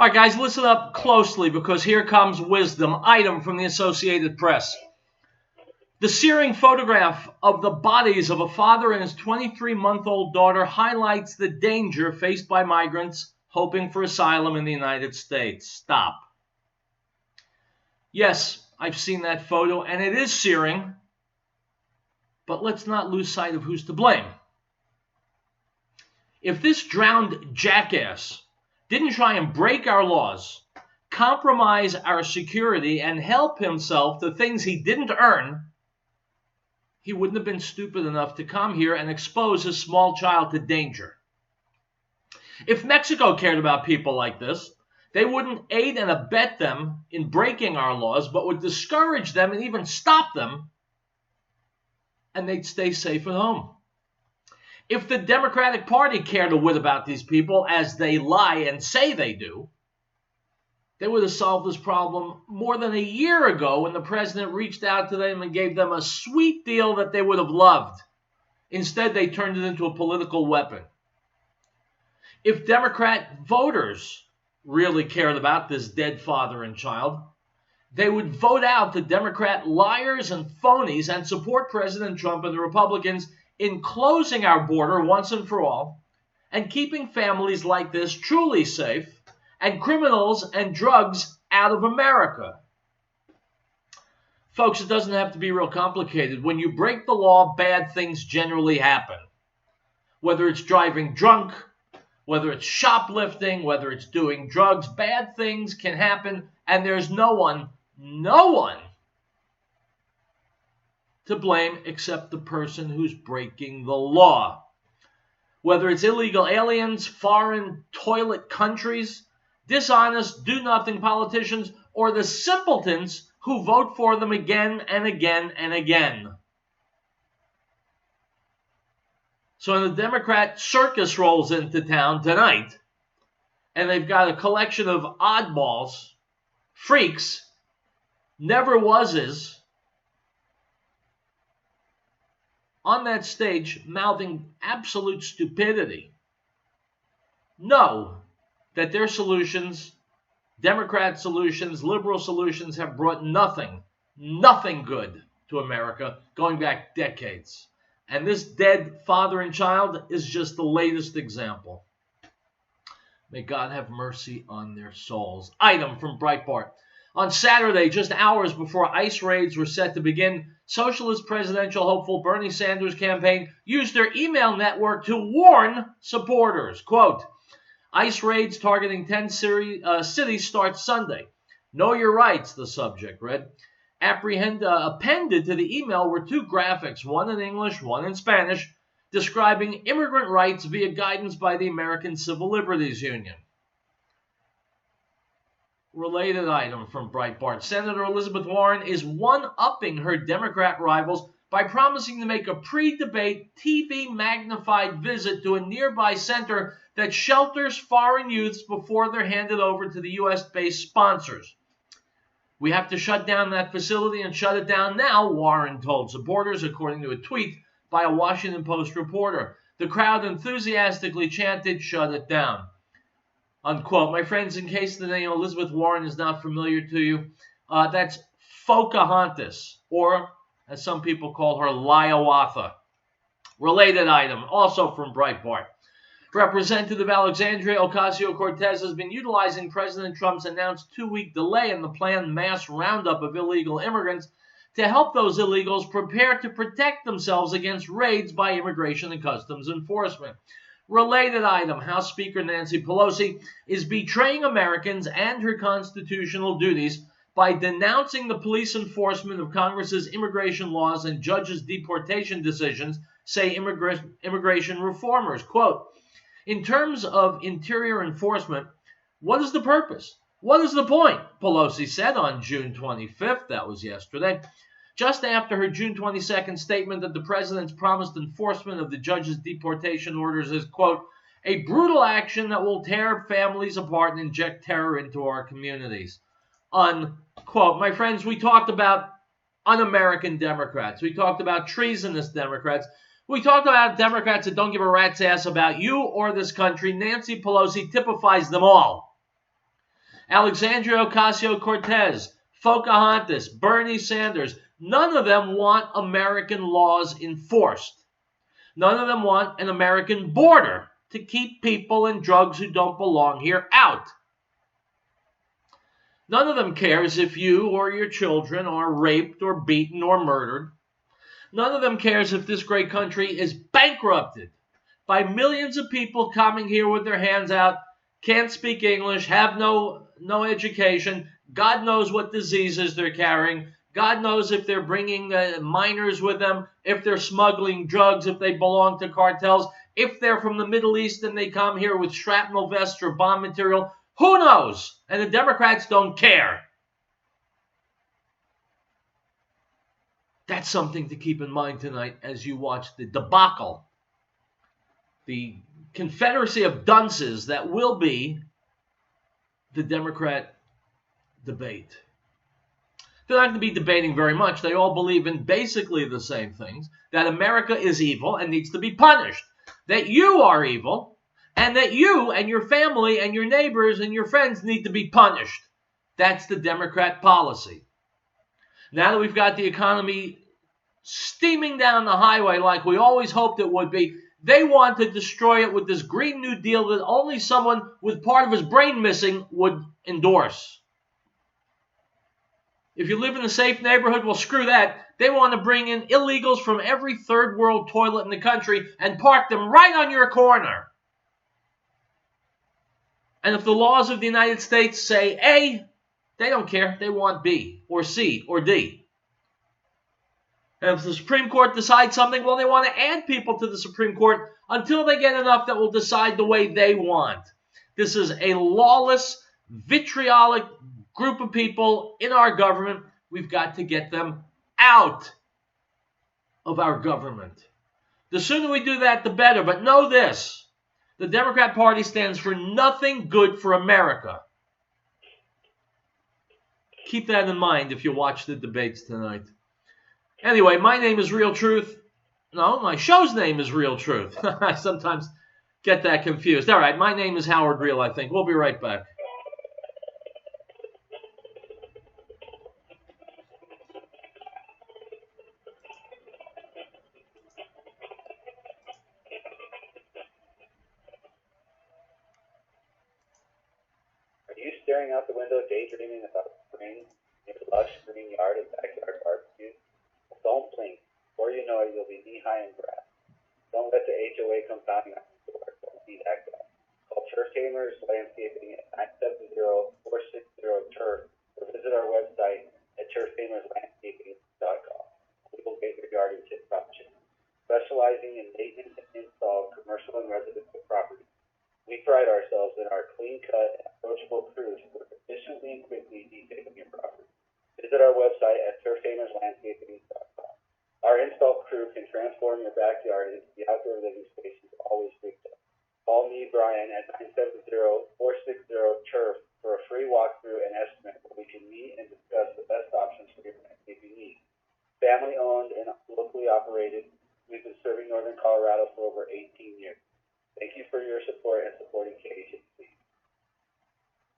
All right, guys, listen up closely because here comes wisdom. Item from the Associated Press. The searing photograph of the bodies of a father and his 23-month-old daughter highlights the danger faced by migrants hoping for asylum in the United States. Stop. Yes, I've seen that photo, and it is searing, but let's not lose sight of who's to blame. If this drowned jackass didn't try and break our laws, compromise our security, and help himself to things he didn't earn, he wouldn't have been stupid enough to come here and expose his small child to danger. If Mexico cared about people like this, they wouldn't aid and abet them in breaking our laws, but would discourage them and even stop them, and they'd stay safe at home. If the Democratic Party cared a whit about these people, as they lie and say they do, they would have solved this problem more than a year ago when the president reached out to them and gave them a sweet deal that they would have loved. Instead, they turned it into a political weapon. If Democrat voters really cared about this dead father and child, they would vote out the Democrat liars and phonies and support President Trump and the Republicans in closing our border once and for all and keeping families like this truly safe and criminals and drugs out of America. Folks, it doesn't have to be real complicated. When you break the law, bad things generally happen. Whether it's driving drunk, whether it's shoplifting, whether it's doing drugs, bad things can happen, and there's no one to blame except the person who's breaking the law. Whether it's illegal aliens, foreign toilet countries, dishonest, do-nothing politicians, or the simpletons who vote for them again and again and again. So when the Democrat circus rolls into town tonight, and they've got a collection of oddballs, freaks, never-wases, on that stage mouthing absolute stupidity, know that their solutions, Democrat solutions, liberal solutions, have brought nothing good to America going back decades. And this dead father and child is just the latest example. May God have mercy on their souls. Item from Breitbart. On Saturday, just hours before ICE raids were set to begin, socialist presidential hopeful Bernie Sanders' campaign used their email network to warn supporters. Quote, ICE raids targeting 10 cities start Sunday. Know your rights, the subject read. Appended to the email were two graphics, one in English, one in Spanish, describing immigrant rights via guidance by the American Civil Liberties Union. Related item from Breitbart. Senator Elizabeth Warren is one-upping her Democrat rivals by promising to make a pre-debate TV-magnified visit to a nearby center that shelters foreign youths before they're handed over to the U.S.-based sponsors. We have to shut down that facility and shut it down now, Warren told supporters, according to a tweet by a Washington Post reporter. The crowd enthusiastically chanted, "Shut it down." Unquote. My friends, in case the name Elizabeth Warren is not familiar to you, that's Pocahontas, or as some people call her, Liawatha. Related item, also from Breitbart. Representative Alexandria Ocasio-Cortez has been utilizing President Trump's announced 2-week delay in the planned mass roundup of illegal immigrants to help those illegals prepare to protect themselves against raids by Immigration and Customs Enforcement. Related item, House Speaker Nancy Pelosi is betraying Americans and her constitutional duties by denouncing the police enforcement of Congress's immigration laws and judges' deportation decisions, say immigration reformers. Quote, in terms of interior enforcement, what is the purpose? What is the point? Pelosi said on June 25th, that was yesterday, just after her June 22nd statement that the president's promised enforcement of the judge's deportation orders is, quote, a brutal action that will tear families apart and inject terror into our communities, unquote. My friends, we talked about un-American Democrats. We talked about treasonous Democrats. We talked about Democrats that don't give a rat's ass about you or this country. Nancy Pelosi typifies them all. Alexandria Ocasio-Cortez, Pocahontas, Bernie Sanders, none of them want American laws enforced. None of them want an American border to keep people and drugs who don't belong here out. None of them cares if you or your children are raped or beaten or murdered. None of them cares if this great country is bankrupted by millions of people coming here with their hands out, can't speak English, have no education. God knows what diseases they're carrying. God knows if they're bringing minors with them, if they're smuggling drugs, if they belong to cartels, if they're from the Middle East and they come here with shrapnel vests or bomb material. Who knows? And the Democrats don't care. That's something to keep in mind tonight as you watch the debacle, the confederacy of dunces that will be the Democrat debate. They're not going to be debating very much. They all believe in basically the same things, that America is evil and needs to be punished, that you are evil, and that you and your family and your neighbors and your friends need to be punished. That's the Democrat policy. Now that we've got the economy steaming down the highway like we always hoped it would be, they want to destroy it with this Green New Deal that only someone with part of his brain missing would endorse. If you live in a safe neighborhood, well, screw that. They want to bring in illegals from every third world toilet in the country and park them right on your corner. And if the laws of the United States say A, they don't care. They want B or C or D. And if the Supreme Court decides something, well, they want to add people to the Supreme Court until they get enough that will decide the way they want. This is a lawless, vitriolic group of people in our government. We've got to get them out of our government. The sooner we do that, the better. But know this, the Democrat Party stands for nothing good for America. Keep that in mind if you watch the debates tonight. Anyway, my name is Real Truth. No, my show's name is Real Truth. I sometimes get that confused. All right, my name is Howard Real, I think. We'll be right back. Staring out the window, daydreaming about spring, your lush green yard and backyard barbecue? Well, don't blink. Before you know it, you'll be knee-high in grass. Don't let the HOA come pounding on your door. Don't be that guy. Call Turf Tamers Landscaping at 970-460-TURF or visit our website at turftamerslandscaping.com. We will get your yard in tip-top shape. Specializing in maintenance and install of commercial and residential property, we pride ourselves in our clean-cut and approachable crews who are efficiently and quickly detailing your property. Visit our website at turftamerslandscaping.com. Our install crew can transform your backyard into the outdoor living space you've always dreamed of. Call me, Brian, at 970-460-TURF for a free walkthrough and estimate where we can meet and discuss the best options for your landscaping needs. Family-owned and locally operated, we've been serving Northern Colorado for over 18 years. Thank you for your support and supporting KHNC.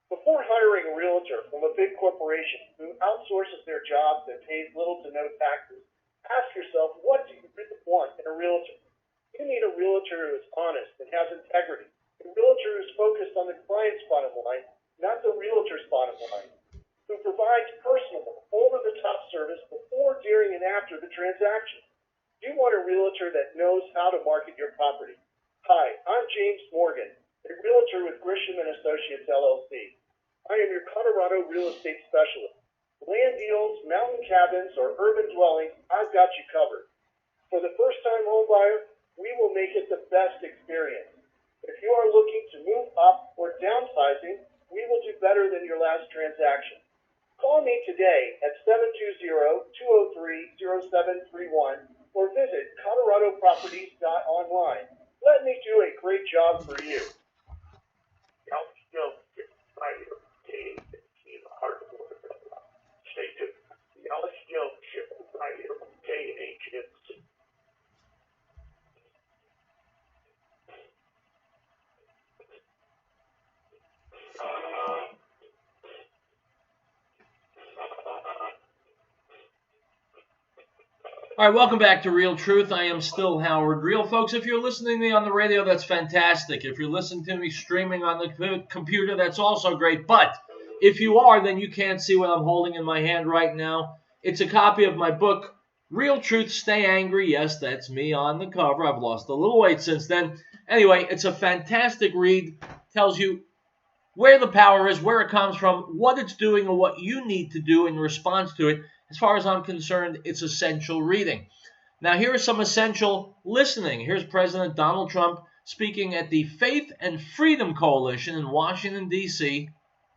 Before hiring a realtor from a big corporation who outsources their jobs and pays little to no taxes, ask yourself, what do you really want in a realtor? You need a realtor who is honest and has integrity, a realtor who is focused on the client's bottom line, not the realtor's bottom line, who provides personable, over-the-top service before, during, and after the transaction. You want a realtor that knows how to market your property. Hi, I'm James Morgan, a realtor with Grisham & Associates, LLC. I am your Colorado real estate specialist. Land deals, mountain cabins, or urban dwellings, I've got you covered. For the first-time home buyer, we will make it the best experience. If you are looking to move up or downsizing, we will do better than your last transaction. Call me today at 720-203-0731 or visit coloradoproperties.online. Let me do a great job for you. Stay tuned. All right, welcome back to Real Truth. I am still Howard Real. Folks, if you're listening to me on the radio, that's fantastic. If you're listening to me streaming on the computer, that's also great. But if you are, then you can't see what I'm holding in my hand right now. It's a copy of my book, Real Truth, Stay Angry. Yes, that's me on the cover. I've lost a little weight since then. Anyway, it's a fantastic read. Tells you where the power is, where it comes from, what it's doing, and what you need to do in response to it. As far as I'm concerned, it's essential reading. Now, here is some essential listening. Here's President Donald Trump speaking at the Faith and Freedom Coalition in Washington, D.C.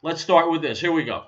Let's start with this. Here we go.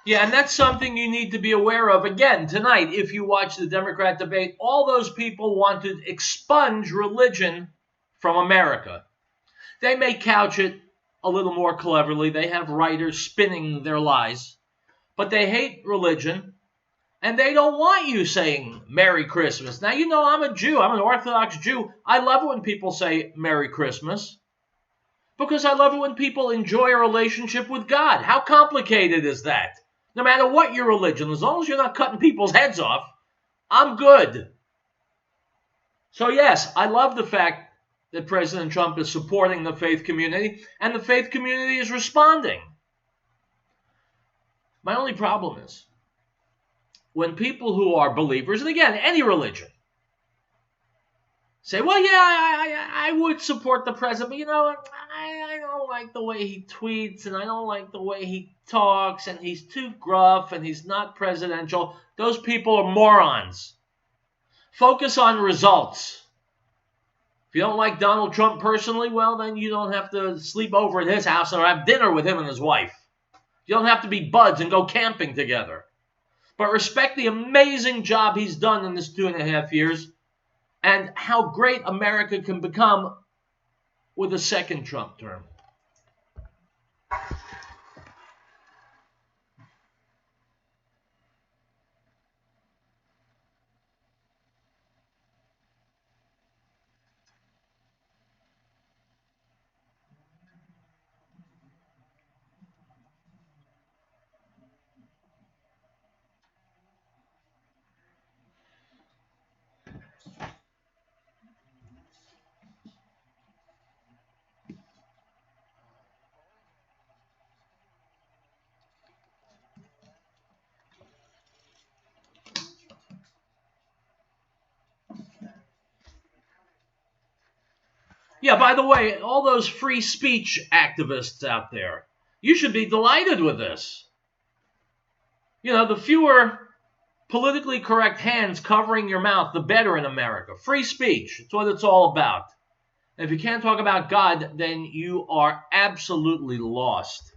Yeah, and that's something you need to be aware of. Again, tonight, if you watch the Democrat debate, all those people want to expunge religion from America. They may couch it a little more cleverly. They have writers spinning their lies, but they hate religion and they don't want you saying Merry Christmas. Now, you know, I'm a Jew, I'm an Orthodox Jew. I love it when people say Merry Christmas because I love it when people enjoy a relationship with God. How complicated is that? No matter what your religion, as long as you're not cutting people's heads off, I'm good. So, yes, I love the fact that President Trump is supporting the faith community and the faith community is responding. My only problem is when people who are believers, and again, any religion, say, well, yeah, I would support the president, but you know, I don't like the way he tweets and I don't like the way he talks and he's too gruff and he's not presidential. Those people are morons. Focus on results. If you don't like Donald Trump personally, well, then you don't have to sleep over at his house or have dinner with him and his wife. You don't have to be buds and go camping together. But respect the amazing job he's done in this 2.5 years and how great America can become with a second Trump term. Yeah, by the way, all those free speech activists out there, you should be delighted with this. You know, the fewer politically correct hands covering your mouth, the better in America. Free speech, it's what it's all about. And if you can't talk about God, then you are absolutely lost.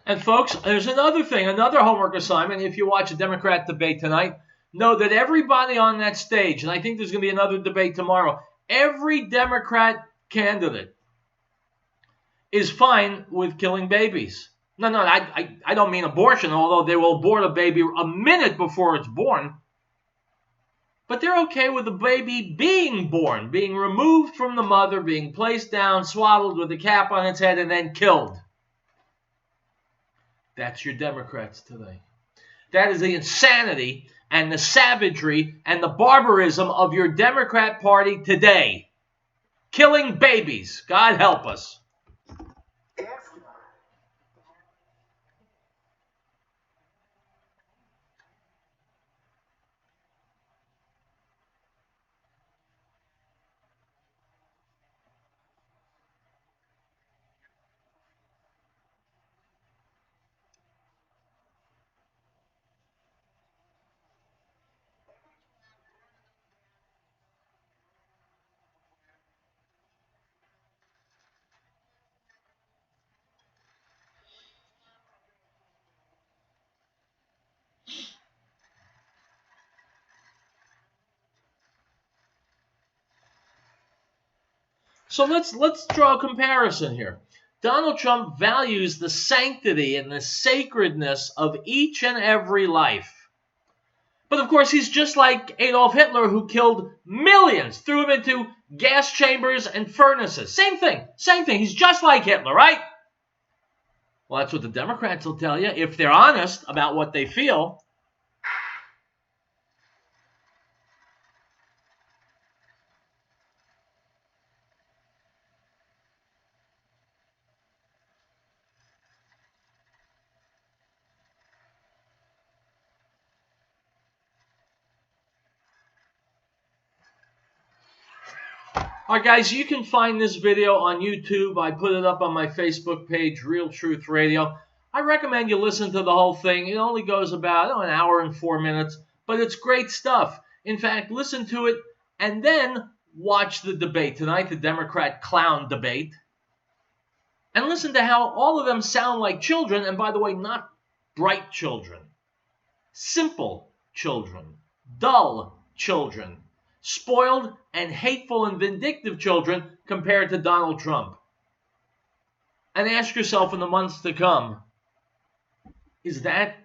And folks, there's another thing, another homework assignment. If you watch a Democrat debate tonight, know that everybody on that stage, and I think there's going to be another debate tomorrow, every Democrat candidate is fine with killing babies. No, I don't mean abortion, although they will abort a baby a minute before it's born. But they're okay with the baby being born, being removed from the mother, being placed down, swaddled with a cap on its head, and then killed. That's your Democrats today. That is the insanity and the savagery and the barbarism of your Democrat Party today. Killing babies. God help us. So let's draw a comparison here. Donald Trump values the sanctity and the sacredness of each and every life. But of course, he's just like Adolf Hitler, who killed millions, threw them into gas chambers and furnaces. Same thing. He's just like Hitler, right? Well, that's what the Democrats will tell you if they're honest about what they feel. All right, guys, you can find this video on YouTube. I put it up on my Facebook page, Real Truth Radio. I recommend you listen to the whole thing. It only goes about an hour and 4 minutes, but it's great stuff. In fact, listen to it and then watch the debate tonight, the Democrat clown debate, and listen to how all of them sound like children, and by the way, not bright children, simple children, dull children, spoiled and hateful and vindictive children compared to Donald Trump. And ask yourself in the months to come, is that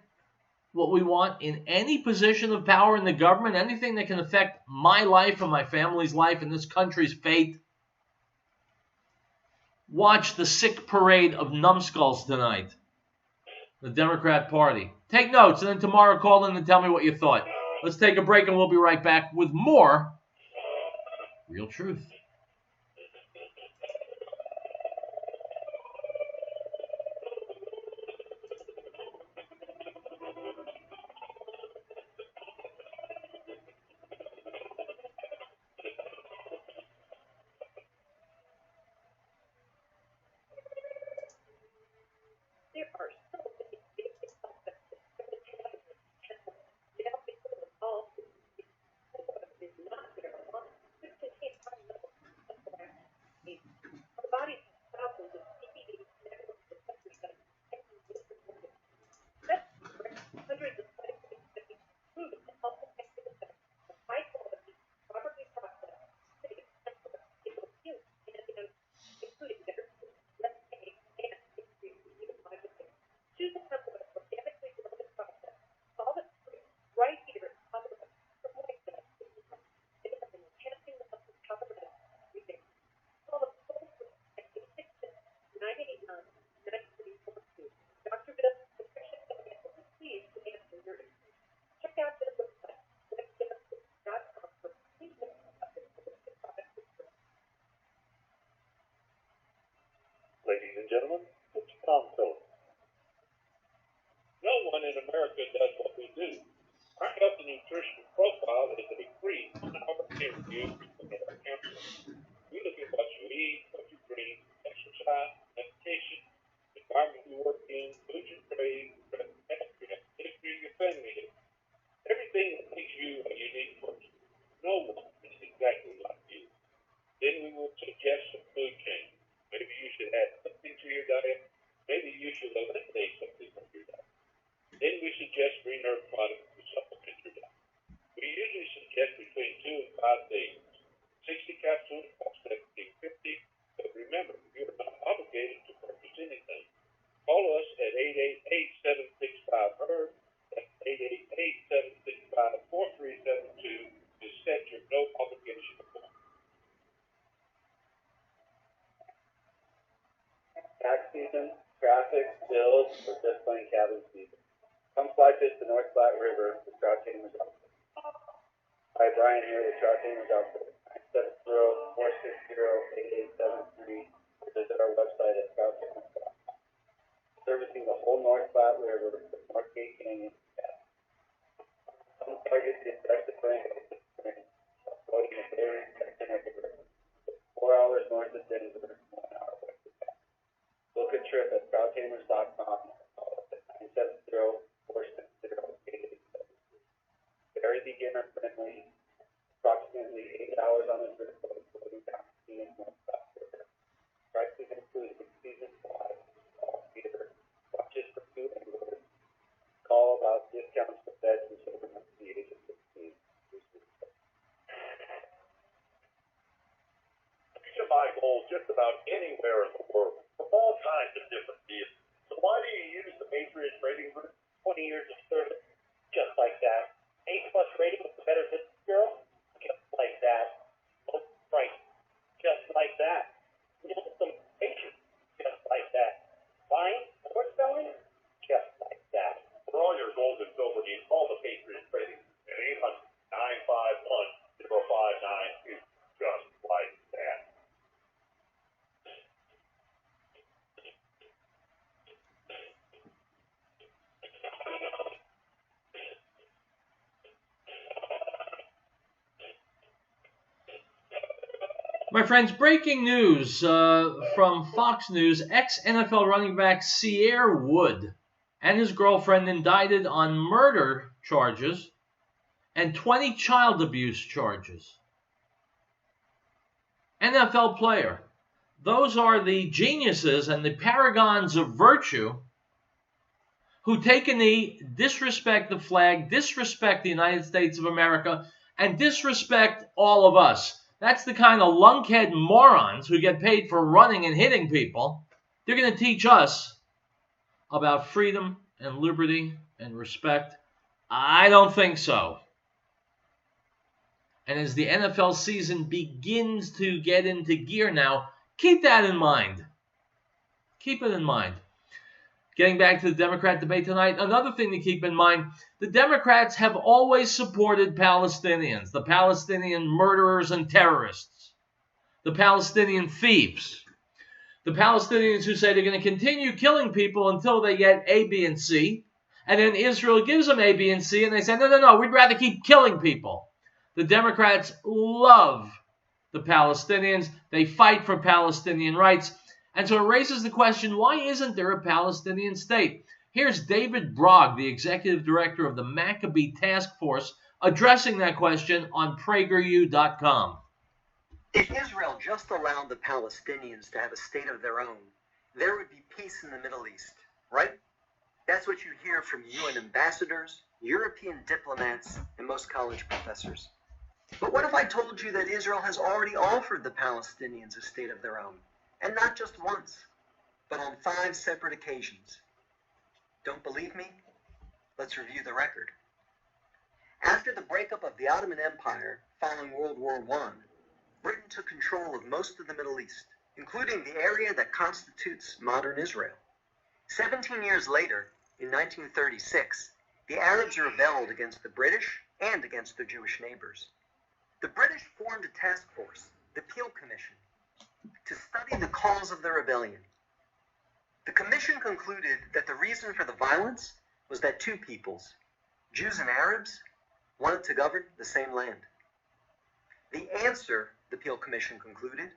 what we want in any position of power in the government, anything that can affect my life and my family's life and this country's fate? Watch the sick parade of numbskulls tonight, the Democrat Party. Take notes, and then tomorrow call in and tell me what you thought. Let's take a break, and we'll be right back with more Real Truth. There are so many basic concepts that the cabinet now because of all is not there. This contains high levels of activity. Our bodies have thousands of CBD network receptor sites connecting with the organs. That's correct. Hundreds of scientific studies prove to help protect the effects of high quality, properly processed, safe, and pharmaceutical healing and including better sleep, less pain, and increased immune vibrancy. Choose a supplement organically grown and processed. All the fruit right here in Colorado from white dust. They have been enhancing the health of Colorado every day. Call them toll free at 866-989-9342. Dr. Bill's prescription chemicals is pleased to answer your issues. Check out their website, webchemicals.com, for complete list of their holistic products and services. Ladies and gentlemen, it's Tom Phillips. No one in America does what we do. Our health and nutrition profile is a free 1-hour interview with our counselor. We look at what you eat, what you drink, exercise, meditation, environment you work in, food you crave, history of your family history. Everything that makes you a unique person. No one is exactly like you. Then we will suggest some food changes. Maybe you should add something to your diet. Maybe you should eliminate something near the Trout Gamers outfit. 970-460-8873, or visit our website at troutgamers.com. Servicing the whole North Platte River, the Northgate Canyon. Some target the effective range avoiding the very section of the river. 4 hours north of Denver, 1 hour west of town. Book a trip at troutgamers.com. Call us at 970-460-8873. Very beginner friendly. Approximately 8 hours on the trip, floating down the scenic North Platte River. Prices include in-season flies, all theater, watches for 2 anglers. Call about discounts for beds and children up to the age of 16. You can buy gold just about anywhere in the world from all kinds of different deals. So why do you use the Patriot Trading Group? 20 years of service, just like that. A-plus rating with the Better Business Bureau, just like that. Low price, just like that. Some patience, just like that. Buying or selling, just like that. For all your gold and silver needs, call the Patriot Trading at 800-951-0592, just like that. My friends, breaking news from Fox News. Ex-NFL running back Cierre Wood and his girlfriend indicted on murder charges and 20 child abuse charges. NFL player. Those are the geniuses and the paragons of virtue who take a knee, disrespect the flag, disrespect the United States of America, and disrespect all of us. That's the kind of lunkhead morons who get paid for running and hitting people. They're going to teach us about freedom and liberty and respect. I don't think so. And as the NFL season begins to get into gear now, keep that in mind. Keep it in mind. Getting back to the Democrat debate tonight, another thing to keep in mind, the Democrats have always supported Palestinians, the Palestinian murderers and terrorists, the Palestinian thieves, the Palestinians who say they're going to continue killing people until they get A, B, and C, and then Israel gives them A, B, and C, and they say, no, we'd rather keep killing people. The Democrats love the Palestinians. They fight for Palestinian rights. And so it raises the question, why isn't there a Palestinian state? Here's David Brogg, the executive director of the Maccabee Task Force, addressing that question on PragerU.com. If Israel just allowed the Palestinians to have a state of their own, there would be peace in the Middle East, right? That's what you hear from UN ambassadors, European diplomats, and most college professors. But what if I told you that Israel has already offered the Palestinians a state of their own? And not just once, but on 5 separate occasions. Don't believe me? Let's review the record. After the breakup of the Ottoman Empire following World War I, Britain took control of most of the Middle East, including the area that constitutes modern Israel. 17 years later, in 1936, the Arabs rebelled against the British and against their Jewish neighbors. The British formed a task force, the Peel Commission, to study the cause of the rebellion. The commission concluded that the reason for the violence was that 2 peoples, Jews and Arabs, wanted to govern the same land. The answer, the Peel Commission concluded,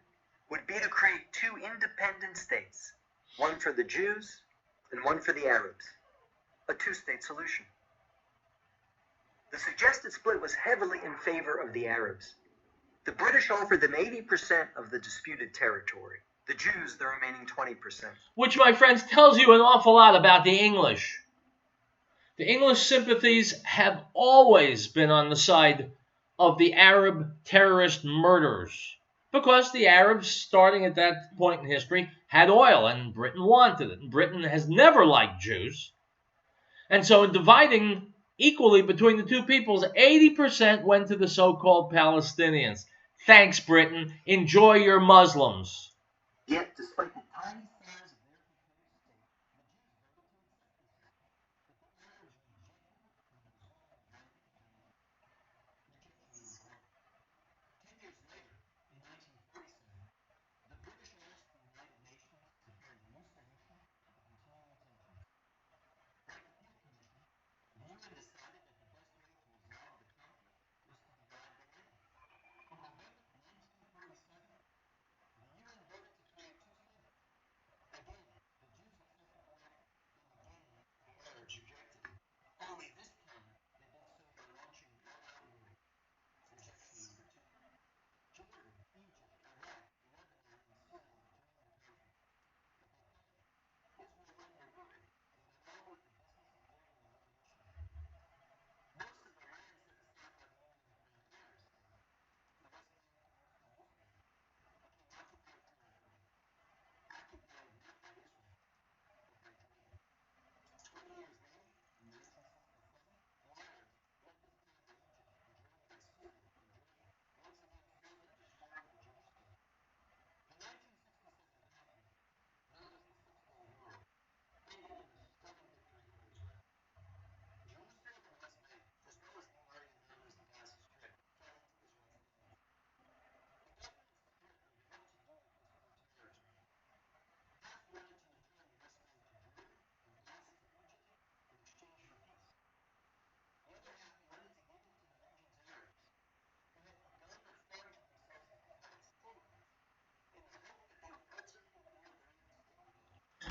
would be to create 2 independent states, one for the Jews and one for the Arabs, a 2-state solution. The suggested split was heavily in favor of the Arabs. The British offered them 80% of the disputed territory, the Jews the remaining 20%. Which, my friends, tells you an awful lot about the English. The English sympathies have always been on the side of the Arab terrorist murderers, because the Arabs, starting at that point in history, had oil and Britain wanted it. And Britain has never liked Jews. And so in dividing equally between the 2 peoples, 80% went to the so-called Palestinians. Thanks, Britain. Enjoy your Muslims. Yet, despite the tiny size of their proposed state,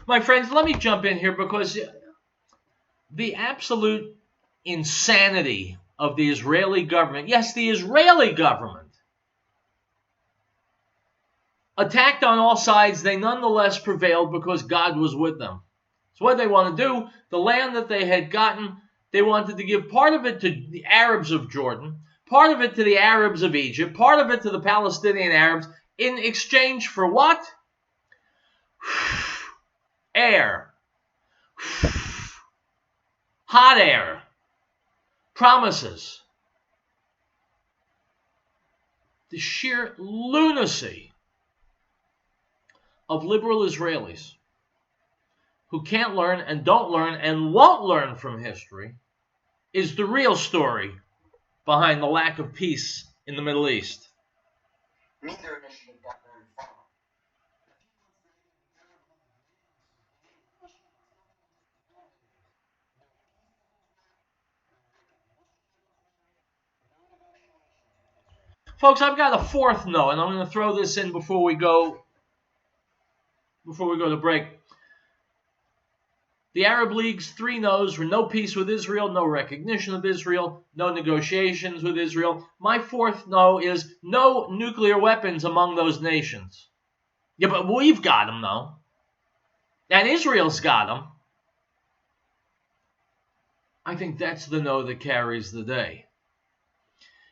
My friends, let me jump in here because the absolute insanity of the Israeli government, yes, the Israeli government, attacked on all sides, they nonetheless prevailed because God was with them. So what they want to do, the land that they had gotten, they wanted to give part of it to the Arabs of Jordan, part of it to the Arabs of Egypt, part of it to the Palestinian Arabs, in exchange for what? Air. Hot air. Promises. The sheer lunacy of liberal Israelis who can't learn and don't learn and won't learn from history is the real story behind the lack of peace in the Middle East. Neither initiative got very far. Folks, I've got a fourth no, and I'm going to throw this in before we go to break. The Arab League's 3 no's were no peace with Israel, no recognition of Israel, no negotiations with Israel. My fourth no is no nuclear weapons among those nations. Yeah, but we've got them, though. And Israel's got them. I think that's the no that carries the day.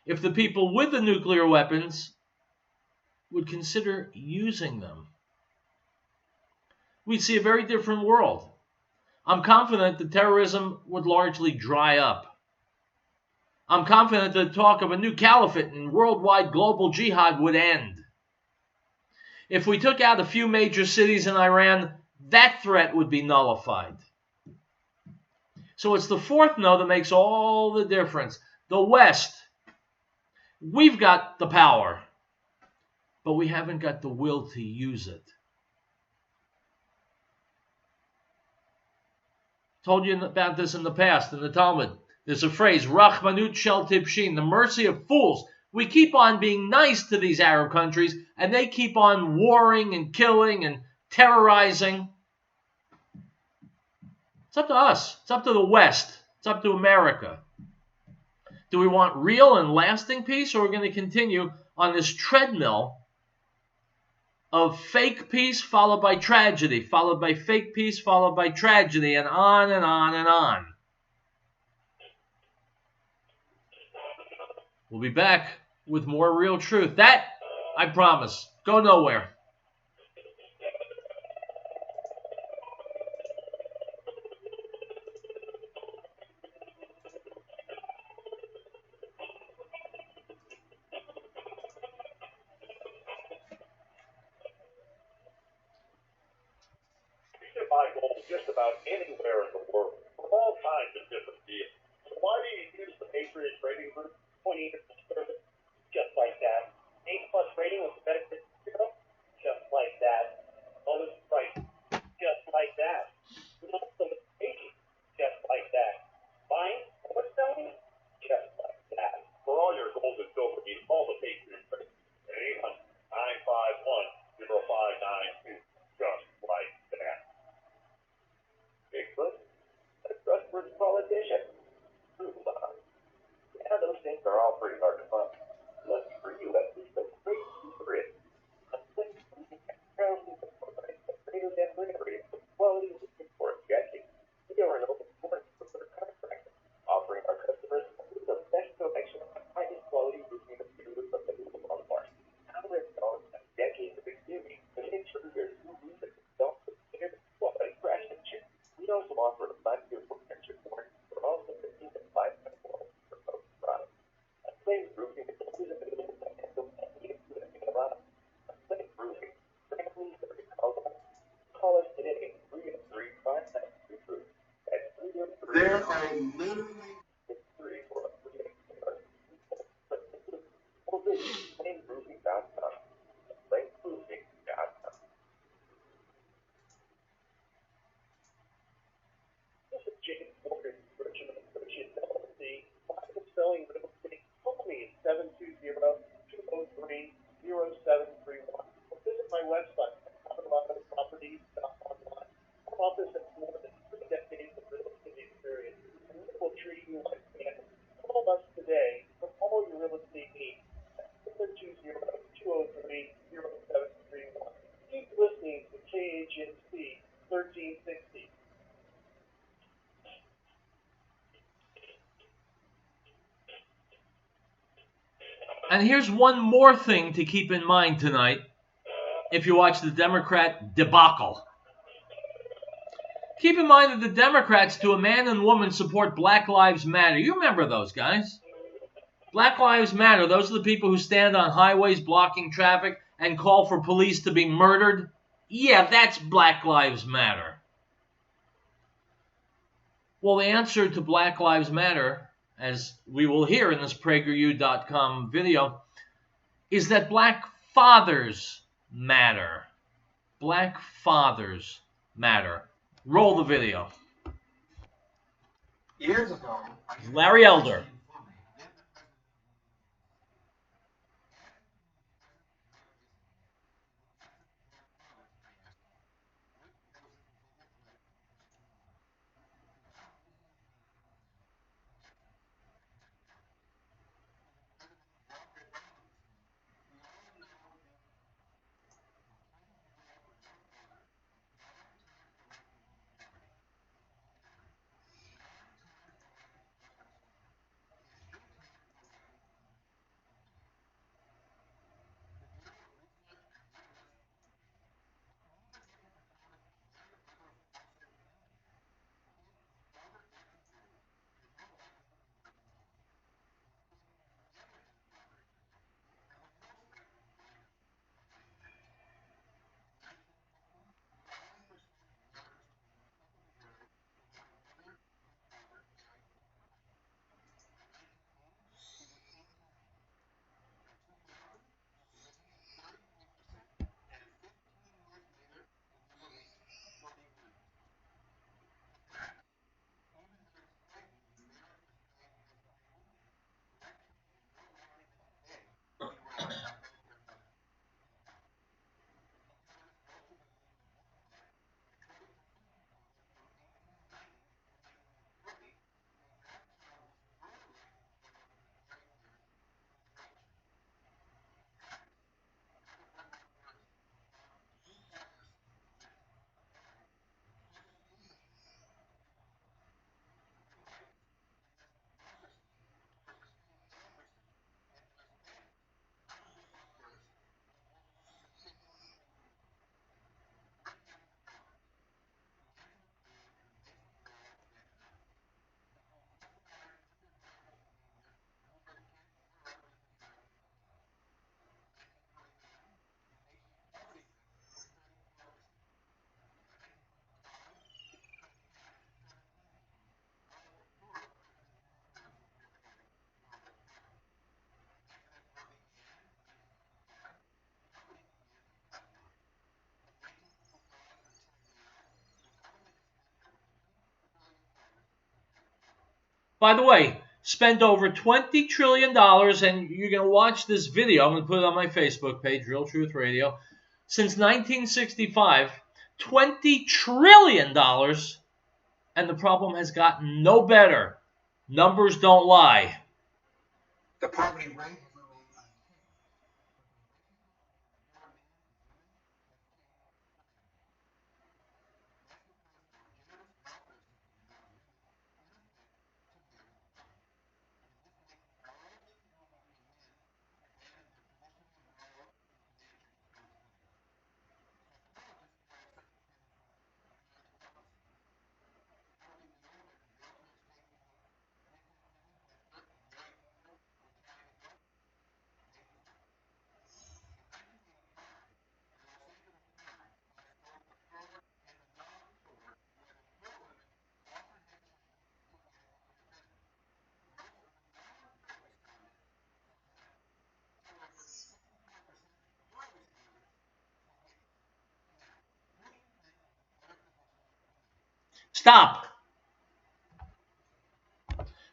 If the people with the nuclear weapons would consider using them, we'd see a very different world. I'm confident that terrorism would largely dry up. I'm confident that talk of a new caliphate and worldwide global jihad would end. If we took out a few major cities in Iran, that threat would be nullified. So it's the fourth no that makes all the difference. The West, we've got the power, but we haven't got the will to use it. Told you about this in the past in the Talmud. There's a phrase, Rachmanut shel Tipshin, the mercy of fools. We keep on being nice to these Arab countries, and they keep on warring and killing and terrorizing. It's up to us. It's up to the West. It's up to America. Do we want real and lasting peace, or are we going to continue on this treadmill of fake peace followed by tragedy, followed by fake peace, followed by tragedy, and on and on and on? We'll be back with more real truth. That, I promise. Go nowhere. You can buy gold just about anywhere in the world for all kinds of different deals. So why do you use the Patriot Trading Group 20 years of service? Just like that. A-plus rating with benefits zero? Just like that. Lowest price? Just like that. No solicitation? Just like that. Buying or selling? Just like that. For all your gold and silver needs, call the Patriot Trading Group at 800-951-0592. Just like that. Bigfoot? A trustworthy politician? Yeah, those things are all pretty hard to find. Lucky for you, at least that's great for it. Traders and delivery of quality for a decade. We are an open source for contract, offering our customers the best selection of highest quality roofing materials available on the market. Our installers have decades of experience to make sure your new roof is installed with standard quality craftsmanship. We also offer a 5-year potential warranty for all the 15 and 5-year warranty for most products. A claim roofing is always available to handle any existing alarm. A claim roofing, families that recall us. Call us today at 303-5933. That's 303. There are literally 3 for a free estimate. Or visit claimroofing.com. Claimroofing.com. This is James Morgan, Richmond Associates LLC. Buying and selling real estate. Call me at 720-203-0731. Or visit my website at ColoradoProperties.online. And here's one more thing to keep in mind tonight if you watch the Democrat debacle. Keep in mind that the Democrats, to a man and woman, support Black Lives Matter. You remember those guys. Black Lives Matter. Those are the people who stand on highways blocking traffic and call for police to be murdered. Yeah, that's Black Lives Matter. Well, the answer to Black Lives Matter, as we will hear in this PragerU.com video, is that black fathers matter. Black fathers matter. Roll the video. Years ago, Larry Elder. By the way, spent over $20 trillion, and you're going to watch this video. I'm going to put it on my Facebook page, Real Truth Radio. Since 1965, $20 trillion, and the problem has gotten no better. Numbers don't lie. the poverty rate. Stop.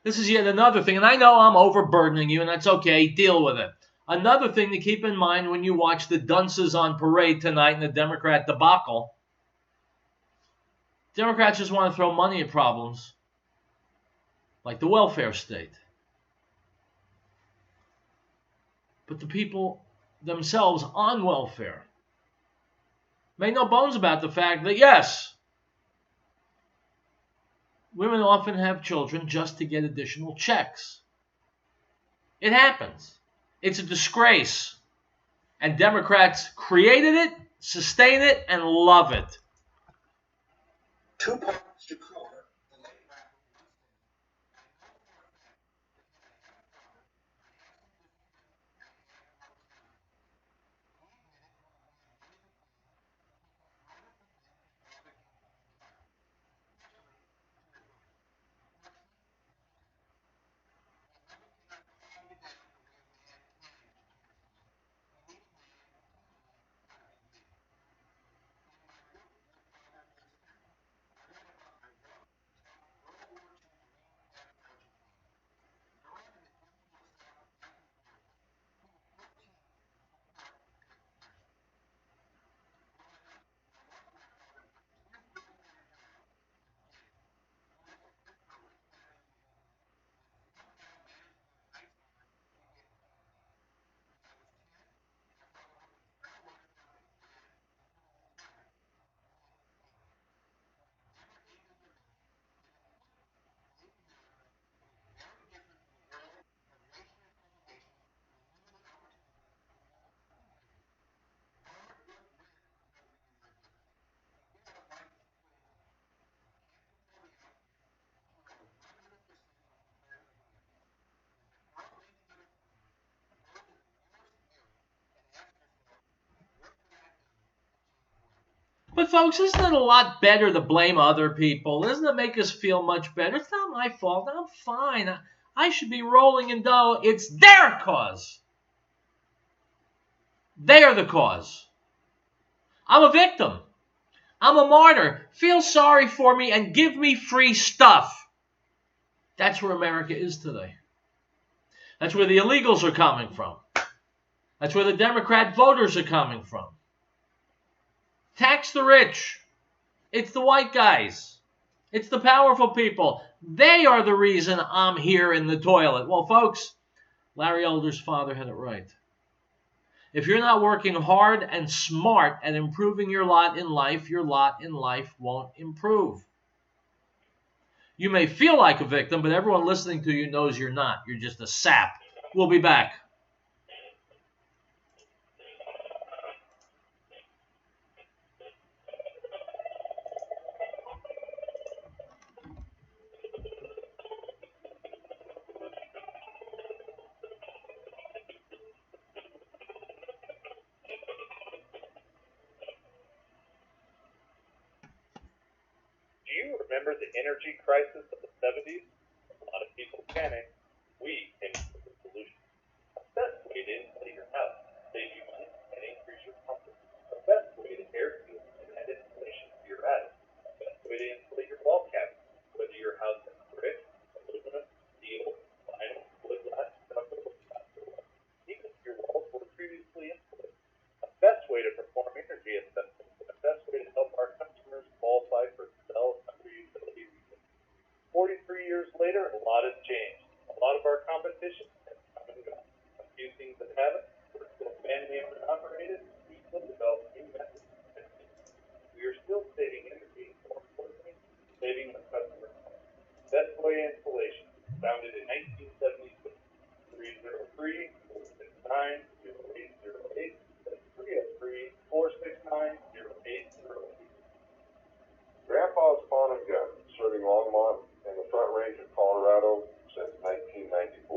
This is yet another thing, and I know I'm overburdening you, and that's okay. Deal with it. Another thing to keep in mind when you watch the dunces on parade tonight in the Democrat debacle, Democrats just want to throw money at problems like the welfare state. But the people themselves on welfare make no bones about the fact that, yes, women often have children just to get additional checks. It happens. It's a disgrace. And Democrats created it, sustain it, and love it. Tupac Shakur. But folks, isn't it a lot better to blame other people? Doesn't it make us feel much better? It's not my fault. I'm fine. I should be rolling in dough. It's their cause. They are the cause. I'm a victim. I'm a martyr. Feel sorry for me and give me free stuff. That's where America is today. That's where the illegals are coming from. That's where the Democrat voters are coming from. Tax the rich. It's the white guys. It's the powerful people. They are the reason I'm here in the toilet. Well, folks, Larry Elder's father had it right. If you're not working hard and smart at improving your lot in life won't improve. You may feel like a victim, but everyone listening to you knows you're not. You're just a sap. We'll be back. Do you remember the energy crisis of the 70s? A lot of people panicked. We came up with a solution. The best way to insulate your house, save you money, and increase your comfort. The best way to air seal and add insulation to your attic. The best way to insulate your wall cabinets, whether your house has brick, aluminum, steel, vinyl, wood glass, stucco, plasterboard. Even if your walls were previously insulated. The best way to perform energy assessments and the best way to help our customers qualify for cell under utility rebates. 43 years later, a lot has changed. A lot of our competition has come and gone. A few things that haven't. We're still family owned and operated. We still develop new methods of testing. We are still saving energy, more importantly, saving the customer time. Best Way Installation, founded in 1976. 303-469-0808. That's 303-469-0808. Grandpa's Pawn and Gun, serving Longmont and the Front Range of Colorado since 1994.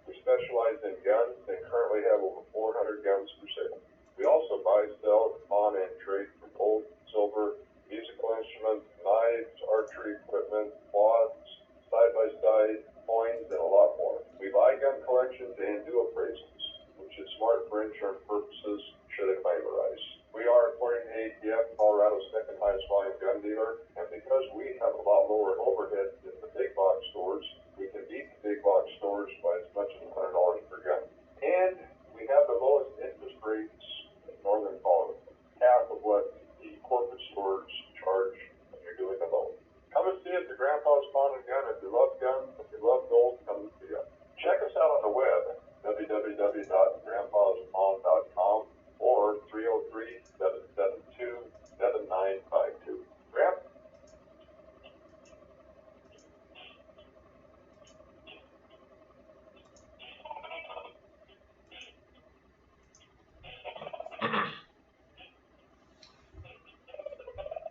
We specialize in guns and currently have over 400 guns for sale. We also buy, sell, pawn, and trade for gold, silver, musical instruments, knives, archery equipment, quads, side-by-side, coins, and a lot more. We buy gun collections and do appraisals, which is smart for insurance purposes should a claim arise. We are, according to ATF, Colorado's second highest volume gun dealer, and because we have a lot lower overhead than the big box stores, we can beat the big box stores by as much as $100 per gun. And we have the lowest interest rates in northern Colorado, half of what the corporate stores charge when you're doing a loan. Come and see us at Grandpa's Pawn and Gun. If you love guns, if you love gold, come and see us. Check us out on the web, www.grandpaspawn.com or 303-772-7952. Grandpa?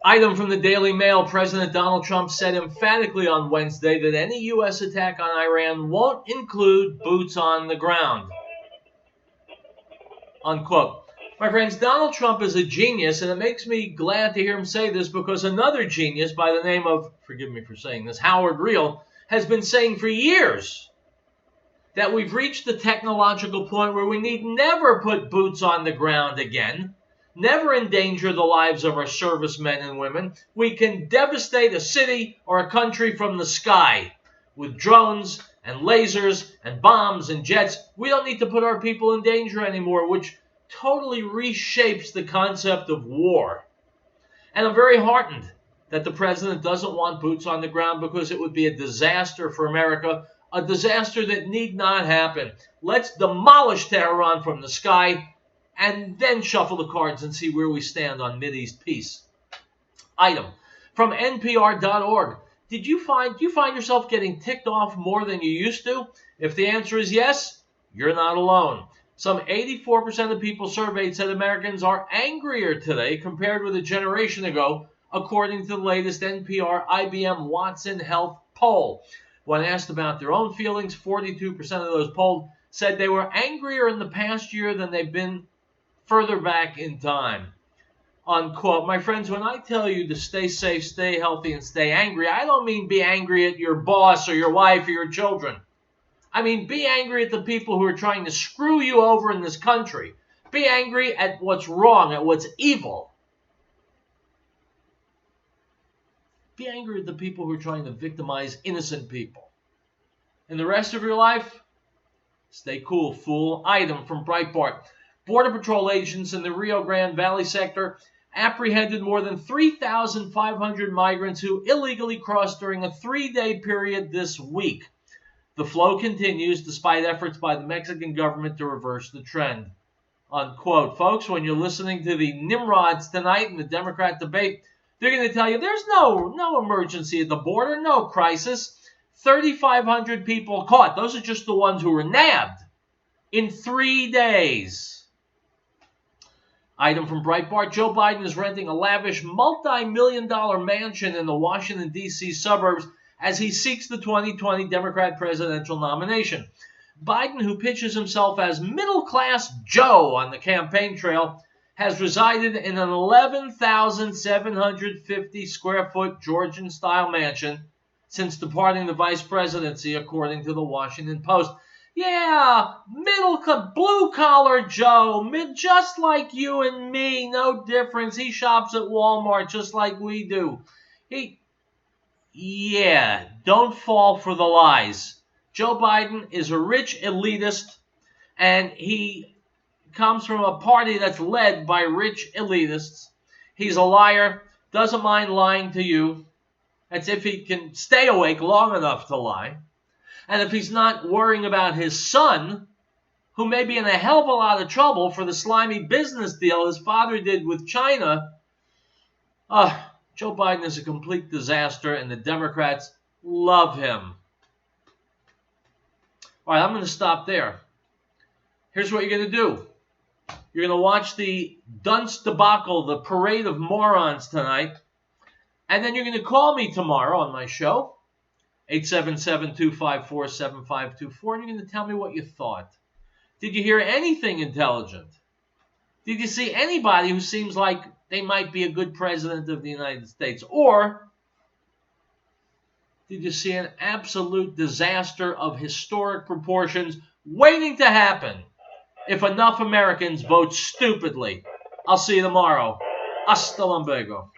Item from the Daily Mail, President Donald Trump said emphatically on Wednesday that any U.S. attack on Iran won't include boots on the ground. Unquote. My friends, Donald Trump is a genius, and it makes me glad to hear him say this because another genius by the name of, forgive me for saying this, Howard RIELL, has been saying for years that we've reached the technological point where we need never put boots on the ground again, never endanger the lives of our servicemen and women. We can devastate a city or a country from the sky with drones and lasers and bombs and jets. We don't need to put our people in danger anymore, which totally reshapes the concept of war. And I'm very heartened that the president doesn't want boots on the ground because it would be a disaster for America, a disaster that need not happen. Let's demolish Tehran from the sky and then shuffle the cards and see where we stand on Mideast peace. Item from NPR.org. Do you find yourself getting ticked off more than you used to? If the answer is yes, you're not alone. Some 84% of people surveyed said Americans are angrier today compared with a generation ago, according to the latest NPR IBM Watson Health poll. When asked about their own feelings, 42% of those polled said they were angrier in the past year than they've been further back in time. Unquote. My friends, when I tell you to stay safe, stay healthy, and stay angry, I don't mean be angry at your boss or your wife or your children. I mean, be angry at the people who are trying to screw you over in this country. Be angry at what's wrong, at what's evil. Be angry at the people who are trying to victimize innocent people. And the rest of your life, stay cool, fool. Item from Breitbart. Border Patrol agents in the Rio Grande Valley sector apprehended more than 3,500 migrants who illegally crossed during a 3-day period this week. The flow continues despite efforts by the Mexican government to reverse the trend. Unquote. Folks, when you're listening to the Nimrods tonight in the Democrat debate, they're going to tell you there's no emergency at the border, no crisis. 3,500 people caught. Those are just the ones who were nabbed in 3 days. Item from Breitbart. Joe Biden is renting a lavish multi-million-dollar mansion in the Washington, D.C. suburbs as he seeks the 2020 Democrat presidential nomination. Biden, who pitches himself as middle-class Joe on the campaign trail, has resided in an 11,750 square foot Georgian-style mansion since departing the vice presidency, according to the Washington Post. Yeah, blue-collar Joe, just like you and me, no difference. He shops at Walmart just like we do. Yeah, don't fall for the lies. Joe Biden is a rich elitist, and he comes from a party that's led by rich elitists. He's a liar, doesn't mind lying to you. That's if he can stay awake long enough to lie. And if he's not worrying about his son, who may be in a hell of a lot of trouble for the slimy business deal his father did with China, Joe Biden is a complete disaster, and the Democrats love him. All right, I'm going to stop there. Here's what you're going to do. You're going to watch the dunce debacle, the parade of morons tonight, and then you're going to call me tomorrow on my show, 877-254-7524, and you're going to tell me what you thought. Did you hear anything intelligent? Did you see anybody who seems like they might be a good president of the United States? Or did you see an absolute disaster of historic proportions waiting to happen if enough Americans vote stupidly? I'll see you tomorrow. Hasta luego.